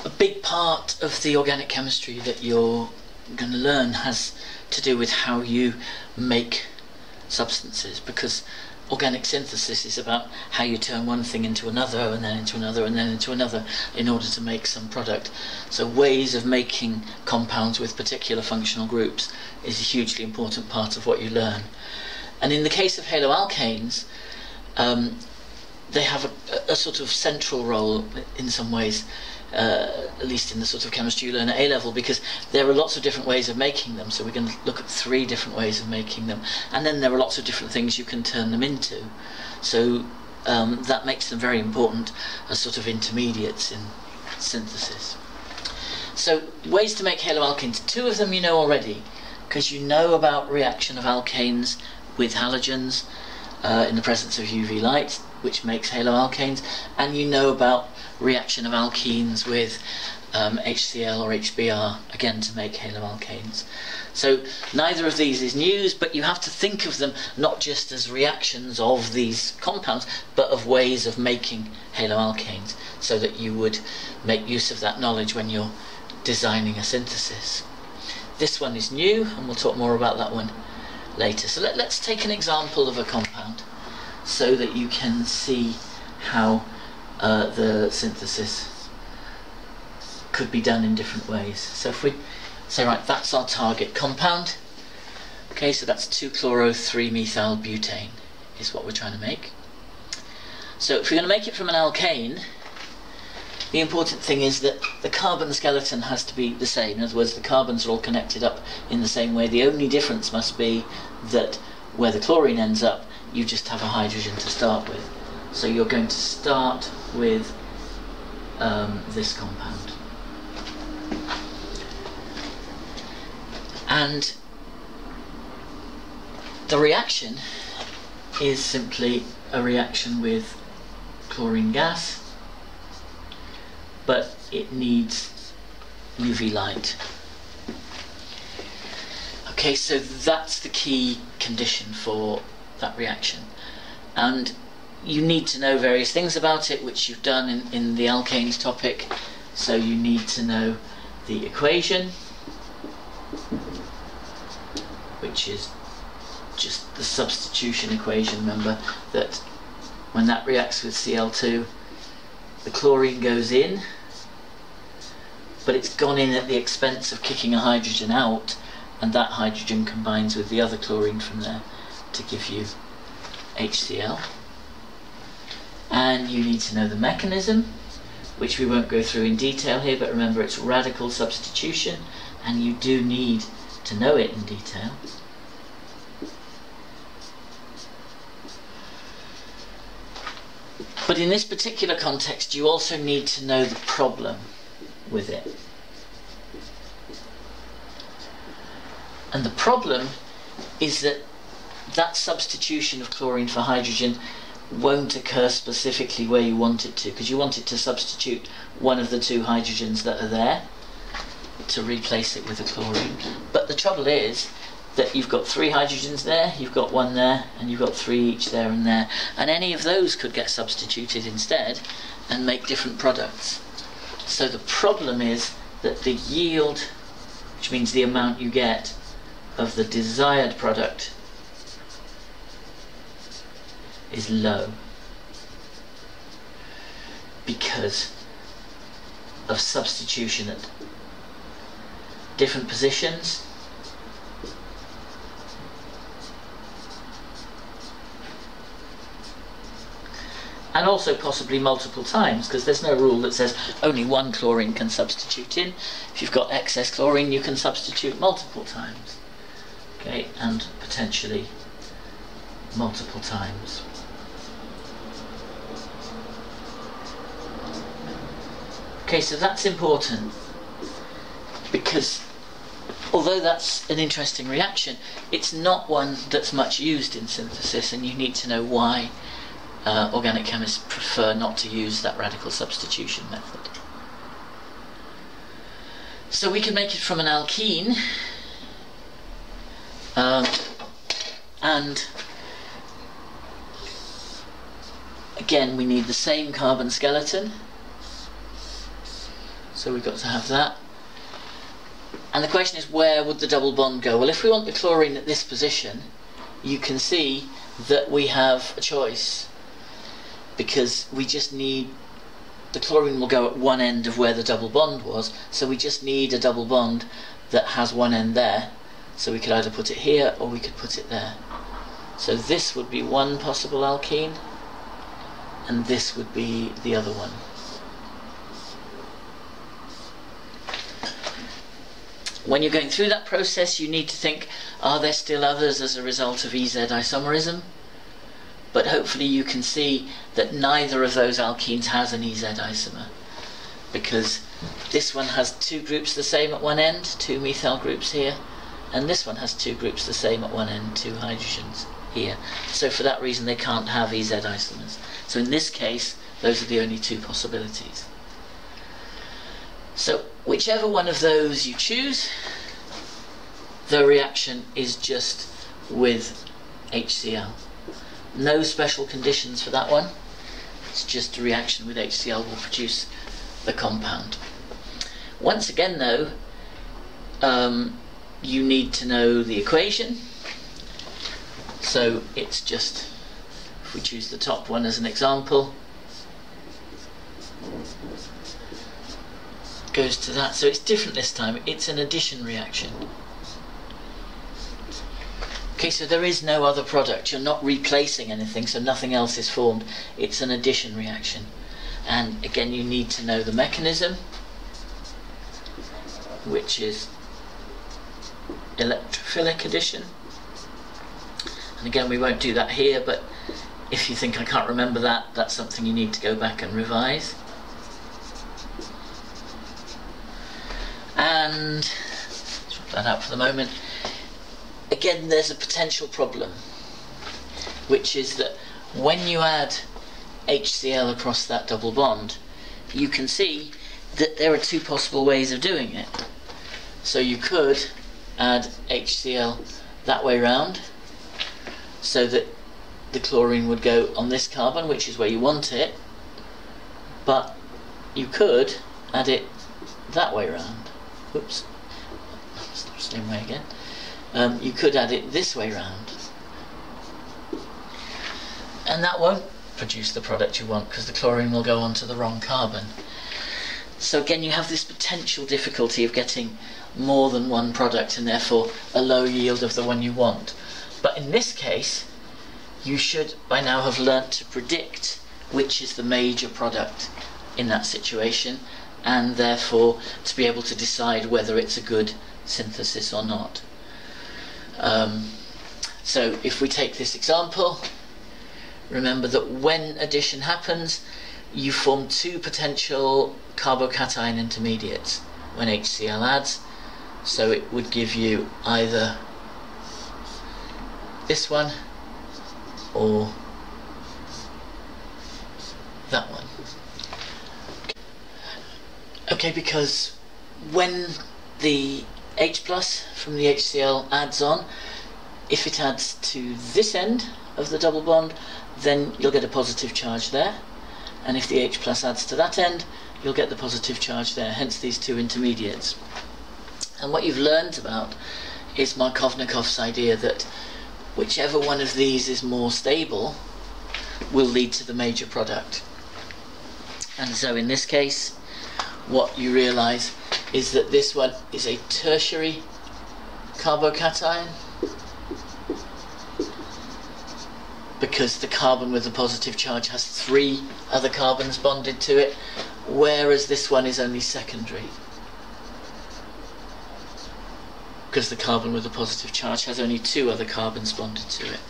A big part of the organic chemistry that you're going to learn has to do with how you make substances, because organic synthesis is about how you turn one thing into another, and then into another, and then into another, in order to make some product. So ways of making compounds with particular functional groups is a hugely important part of what you learn. And in the case of haloalkanes, they have a sort of central role in some ways, at least in the sort of chemistry you learn at A-level, because there are lots of different ways of making them. So we're going to look at 3 different ways of making them, and then there are lots of different things you can turn them into. So that makes them very important as sort of intermediates in synthesis. So ways to make haloalkanes. 2 of them you know already, because you know about reaction of alkanes with halogens in the presence of UV light, which makes haloalkanes, and you know about reaction of alkenes with HCl or HBr, again to make haloalkanes. So neither of these is news, but you have to think of them not just as reactions of these compounds, but of ways of making haloalkanes, so that you would make use of that knowledge when you're designing a synthesis. This one is new, and we'll talk more about that one later. So let's take an example of a compound so that you can see how the synthesis could be done in different ways. So if we say, right, that's our target compound. Okay, so that's 2-chloro-3-methyl-butane is what we're trying to make. So if we're going to make it from an alkane, the important thing is that the carbon skeleton has to be the same. In other words, the carbons are all connected up in the same way. The only difference must be that where the chlorine ends up, you just have a hydrogen to start with. So you're going to start with this compound. And the reaction is simply a reaction with chlorine gas, but it needs UV light. Okay, so that's the key condition for that reaction. And you need to know various things about it, which you've done in the alkanes topic. So you need to know the equation, which is just the substitution equation. Remember that when that reacts with Cl2, the chlorine goes in, but it's gone in at the expense of kicking a hydrogen out, and that hydrogen combines with the other chlorine from there to give you HCl. And you need to know the mechanism, which we won't go through in detail here, but remember it's radical substitution, and you do need to know it in detail. But in this particular context, you also need to know the problem with it. And the problem is that that substitution of chlorine for hydrogen won't occur specifically where you want it to, because you want it to substitute one of the 2 hydrogens that are there to replace it with a chlorine. But the trouble is that you've got 3 hydrogens there, you've got 1 there, and you've got 3 each there and there, and any of those could get substituted instead and make different products. So the problem is that the yield, which means the amount you get of the desired product, is low because of substitution at different positions, and also possibly multiple times, because there's no rule that says only 1 chlorine can substitute in. If you've got excess chlorine, you can substitute multiple times, okay, and potentially multiple times. Okay, so that's important, because although that's an interesting reaction, it's not one that's much used in synthesis, and you need to know why organic chemists prefer not to use that radical substitution method. So we can make it from an alkene, and again we need the same carbon skeleton. So we've got to have that. And the question is, where would the double bond go? Well, if we want the chlorine at this position, you can see that we have a choice, because we just need, the chlorine will go at one end of where the double bond was, so we just need a double bond that has one end there. So we could either put it here or we could put it there. So this would be one possible alkene, and this would be the other one. When you're going through that process, you need to think, are there still others as a result of EZ isomerism? But hopefully you can see that neither of those alkenes has an EZ isomer, because this one has two groups the same at one end, two methyl groups here, and this one has two groups the same at one end, two hydrogens here. So for that reason they can't have EZ isomers. So in this case, those are the only two possibilities. So whichever one of those you choose, the reaction is just with HCl. No special conditions for that one. It's just a reaction with HCl will produce the compound. Once again though, you need to know the equation. So it's just, if we choose the top one as an example, goes to that. So it's different this time. It's an addition reaction. Okay, so there is no other product. You're not replacing anything, so nothing else is formed. It's an addition reaction. And again, you need to know the mechanism, which is electrophilic addition. And again, we won't do that here, but if you think I can't remember that, that's something you need to go back and revise. And let's drop that out for the moment. Again, there's a potential problem, which is that when you add HCl across that double bond, you can see that there are two possible ways of doing it. So you could add HCl that way round, so that the chlorine would go on this carbon, which is where you want it, but you could add it that way round. Whoops, same way again. You could add it this way round, and that won't produce the product you want, because the chlorine will go onto the wrong carbon. So again, you have this potential difficulty of getting more than one product, and therefore a low yield of the one you want. But in this case, you should by now have learnt to predict which is the major product in that situation, and therefore to be able to decide whether it's a good synthesis or not. So if we take this example, remember that when addition happens, you form two potential carbocation intermediates when HCl adds. So it would give you either this one or that one. Okay, because when the H plus from the HCl adds on, if it adds to this end of the double bond, then you'll get a positive charge there, and if the H plus adds to that end, you'll get the positive charge there, hence these two intermediates. And what you've learned about is Markovnikov's idea that whichever one of these is more stable will lead to the major product. And so in this case, what you realise is that this one is a tertiary carbocation, because the carbon with the positive charge has three other carbons bonded to it, whereas this one is only secondary, because the carbon with the positive charge has only two other carbons bonded to it.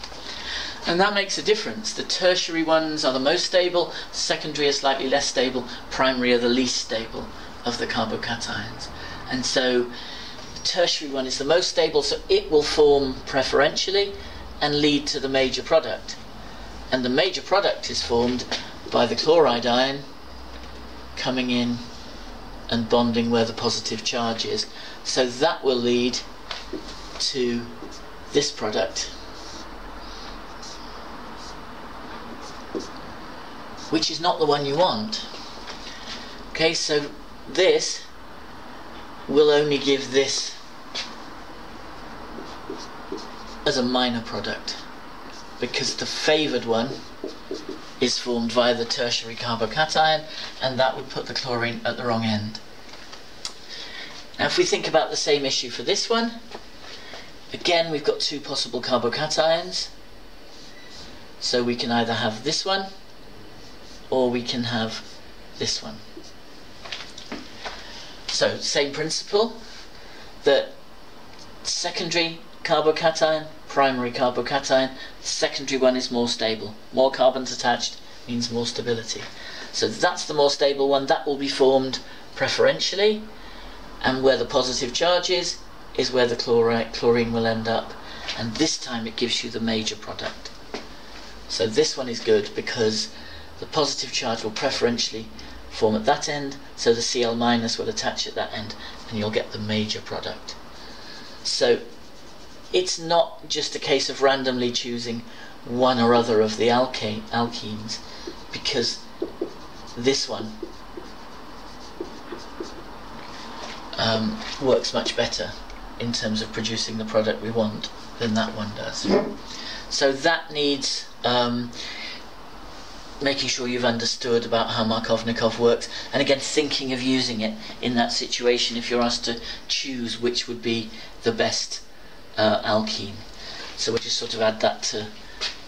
And that makes a difference. The tertiary ones are the most stable, secondary are slightly less stable, primary are the least stable of the carbocations. And so the tertiary one is the most stable, so it will form preferentially and lead to the major product. And the major product is formed by the chloride ion coming in and bonding where the positive charge is. So that will lead to this product, which is not the one you want. Okay, so this will only give this as a minor product, because the favoured one is formed via the tertiary carbocation, and that would put the chlorine at the wrong end. Now if we think about the same issue for this one, again we've got two possible carbocations, so we can either have this one or we can have this one. So same principle, that secondary carbocation, primary carbocation, the secondary one is more stable. More carbons attached means more stability. So that's the more stable one, that will be formed preferentially, and where the positive charge is where the chlorine will end up, and this time it gives you the major product. So this one is good because the positive charge will preferentially form at that end, so the Cl- will attach at that end, and you'll get the major product. So it's not just a case of randomly choosing one or other of the alkenes, because this one works much better in terms of producing the product we want than that one does. So that needs making sure you've understood about how Markovnikov works, and again thinking of using it in that situation if you're asked to choose which would be the best alkene. So we'll just sort of add that to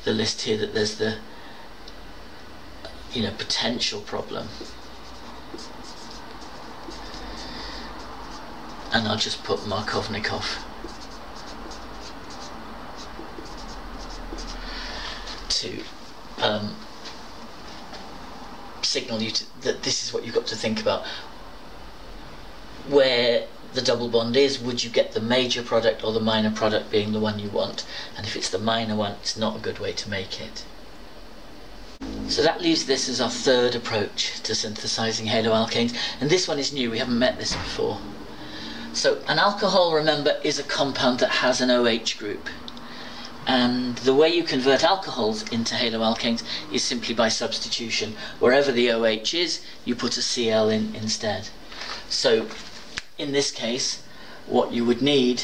the list here, that there's the potential problem, and I'll just put Markovnikov to signal you that this is what you've got to think about. Where the double bond is, would you get the major product or the minor product being the one you want? And if it's the minor one, it's not a good way to make it. So that leaves this as our third approach to synthesizing haloalkanes, and this one is new, we haven't met this before. So an alcohol, remember, is a compound that has an OH group, and the way you convert alcohols into haloalkanes is simply by substitution. Wherever the OH is, you put a Cl in instead. So in this case, what you would need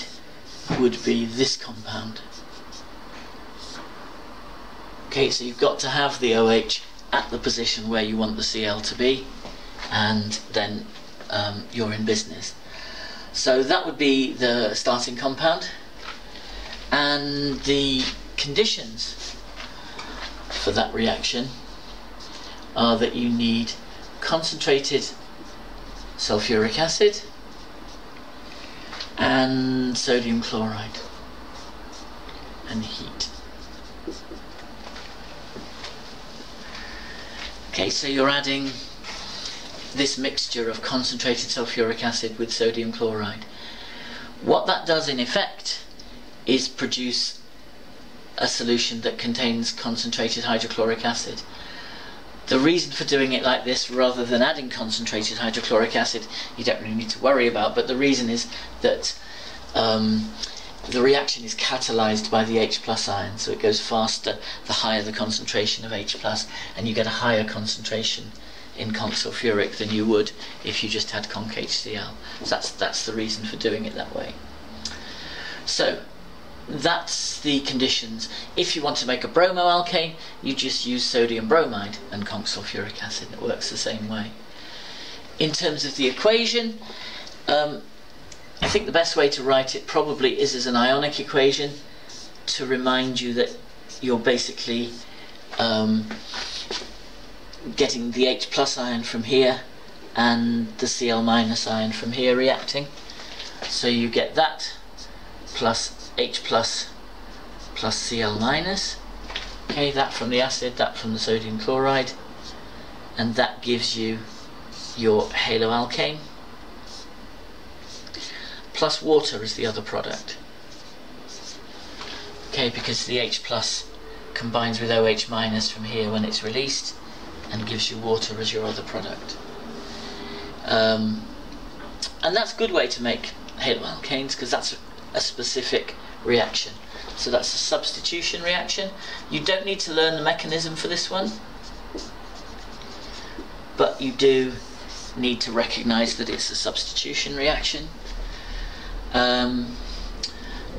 would be this compound. Okay, so you've got to have the OH at the position where you want the Cl to be, and then you're in business. So that would be the starting compound, and the conditions for that reaction are that you need concentrated sulfuric acid and sodium chloride and heat. Okay, so you're adding this mixture of concentrated sulfuric acid with sodium chloride. What that does in effect is produce a solution that contains concentrated hydrochloric acid. The reason for doing it like this rather than adding concentrated hydrochloric acid you don't really need to worry about, but the reason is that the reaction is catalyzed by the H+ ion, so it goes faster the higher the concentration of H+, and you get a higher concentration in conc sulfuric than you would if you just had conc HCl. So that's the reason for doing it that way. So that's the conditions. If you want to make a bromoalkane, you just use sodium bromide and conc sulfuric acid. It works the same way. In terms of the equation, I think the best way to write it probably is as an ionic equation, to remind you that you're basically getting the H+ ion from here and the Cl- ion from here reacting. So you get that plus H+ plus Cl-, okay, that from the acid, that from the sodium chloride, and that gives you your haloalkane, plus water is the other product. Okay, because the H+ combines with OH- from here when it's released and gives you water as your other product. And that's a good way to make haloalkanes, because that's a specific reaction. So that's a substitution reaction. You don't need to learn the mechanism for this one, but you do need to recognize that it's a substitution reaction. And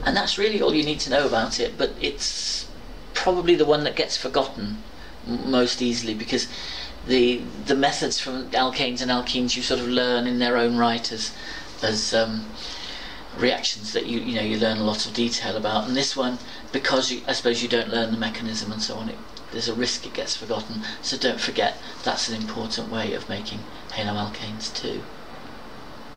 that's really all you need to know about it, but it's probably the one that gets forgotten most easily, because the methods from alkanes and alkenes you sort of learn in their own right as reactions that you learn a lot of detail about, and this one, because I suppose you don't learn the mechanism and so on, there's a risk it gets forgotten. So don't forget, that's an important way of making haloalkanes too.